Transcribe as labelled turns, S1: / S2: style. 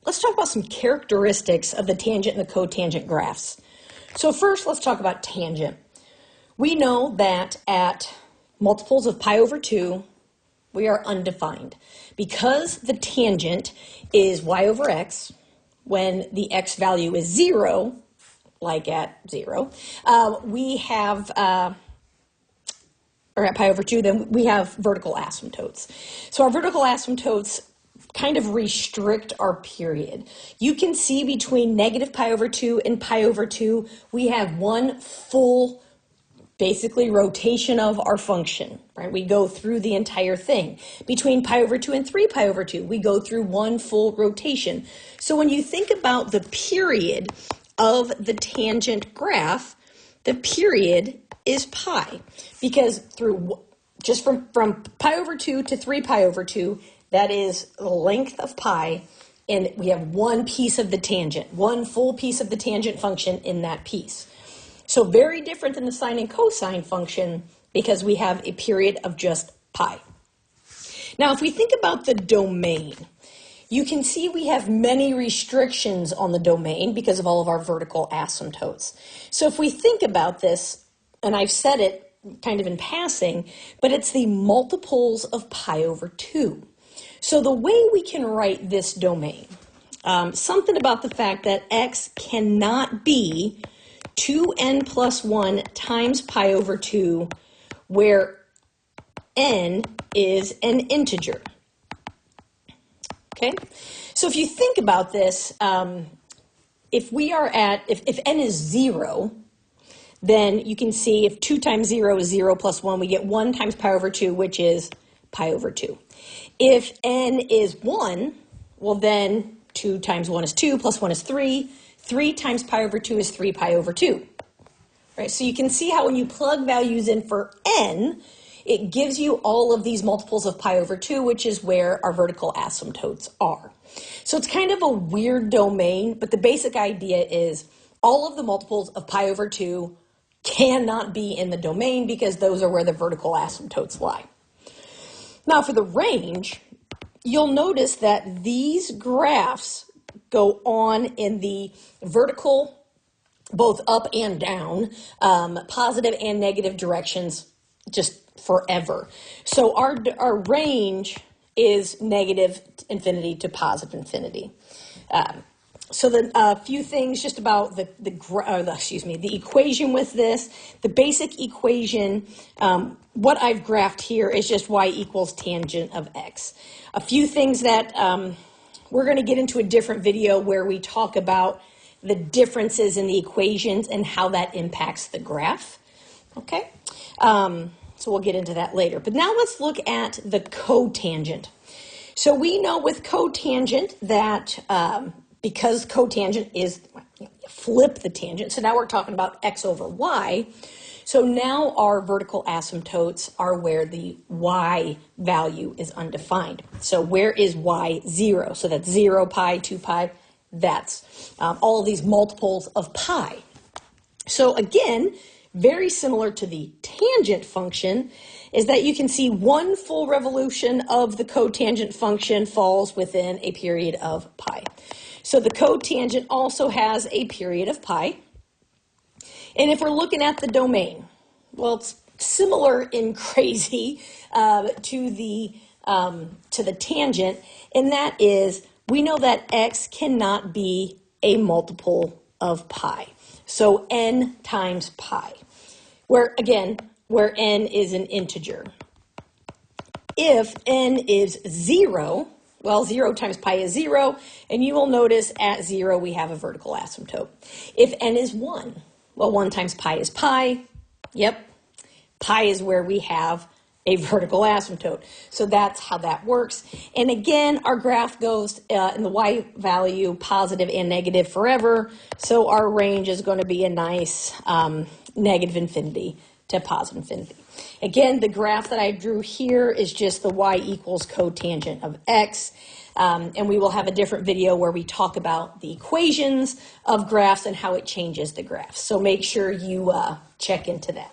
S1: let's talk about some characteristics of the tangent and the cotangent graphs. So first, let's talk about tangent. We know that at multiples of pi over 2, we are undefined. Because the tangent is y over x, when the x value is 0, like at 0, we have, or at pi over 2, then we have vertical asymptotes. So our vertical asymptotes kind of restrict our period. You can see between negative pi over 2 and pi over 2, we have one full, basically, rotation of our function, right? We go through the entire thing. Between pi over 2 and 3 pi over 2, we go through one full rotation. So when you think about the period of the tangent graph, the period is pi, because through just from pi over 2 to 3 pi over 2, that is the length of pi, and we have one piece of the tangent, one full piece of the tangent function in that piece. So very different than the sine and cosine function, because we have a period of just pi. Now, if we think about the domain, you can see we have many restrictions on the domain because of all of our vertical asymptotes. So if we think about this, and I've said it kind of in passing, but it's the multiples of pi over 2. So the way we can write this domain, something about the fact that x cannot be 2n plus 1 times pi over 2, where n is an integer. Okay, so if you think about this, if n is 0, then you can see if 2 times 0 is 0 plus 1, we get 1 times pi over 2, which is pi over 2. If n is 1, well then 2 times 1 is 2, plus 1 is 3. 3 times pi over 2 is 3 pi over 2. Right, so you can see how when you plug values in for n, it gives you all of these multiples of pi over 2, which is where our vertical asymptotes are. So it's kind of a weird domain, but the basic idea is all of the multiples of pi over 2 cannot be in the domain because those are where the vertical asymptotes lie. Now for the range, you'll notice that these graphs go on in the vertical, both up and down, positive and negative directions, just forever. So our range is negative infinity to positive infinity. So a few things just about the equation with this. The basic equation, what I've graphed here is just y equals tangent of x. A few things that we're going to get into a different video where we talk about the differences in the equations and how that impacts the graph. Okay, so we'll get into that later. But now let's look at the cotangent. So we know with cotangent that because cotangent is, flip the tangent, so now we're talking about x over y. So now our vertical asymptotes are where the y value is undefined. So where is y 0? So that's 0, pi, 2 pi, that's all of these multiples of pi. So again, very similar to the tangent function is that you can see one full revolution of the cotangent function falls within a period of pi. So the cotangent also has a period of pi. And if we're looking at the domain, well, it's similar in crazy to the tangent, and that is we know that x cannot be a multiple of pi. So n times pi, where n is an integer. If n is 0, well, 0 times pi is 0, and you will notice at 0 we have a vertical asymptote. If n is 1, well, 1 times pi is pi. Yep, pi is where we have a vertical asymptote. So that's how that works. And again, our graph goes in the y value positive and negative forever. So our range is going to be a nice negative infinity to positive infinity. Again, the graph that I drew here is just the y equals cotangent of x. And we will have a different video where we talk about the equations of graphs and how it changes the graphs. So make sure you check into that.